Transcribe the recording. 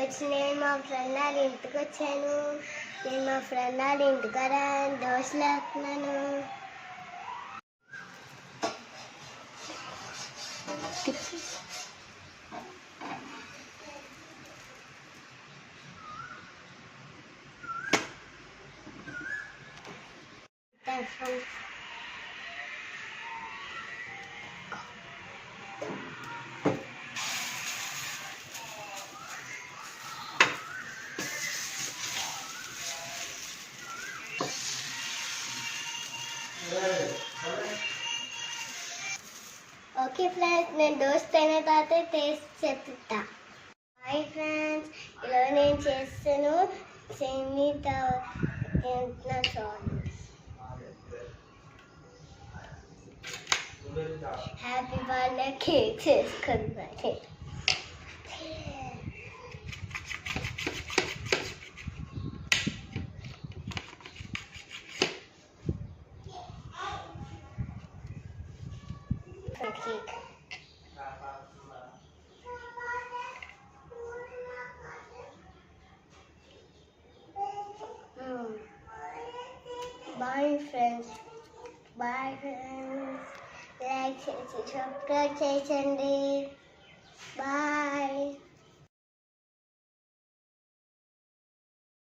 ఈరోజు నేను మా ఫ్రెండ్ వాళ్ళ ఇంటికి వచ్చాను. నేను మా ఫ్రెండ్ వాళ్ళ ఇంటికాడ దోశలు వేస్తున్నాను. ఓకే ఫ్రెండ్స్, నేను దోశ తిన తర్వాత టేస్ట్ చెప్తా. హాయ్ ఫ్రెండ్స్, ఈరోజు నేను చేస్తాను సేమియా సాస్. హ్యాపీ బర్త్డే కేక్ చేసుకుంటాను. Cake. Bye friends. Bye friends. Like, subscribe చేయండి. Bye.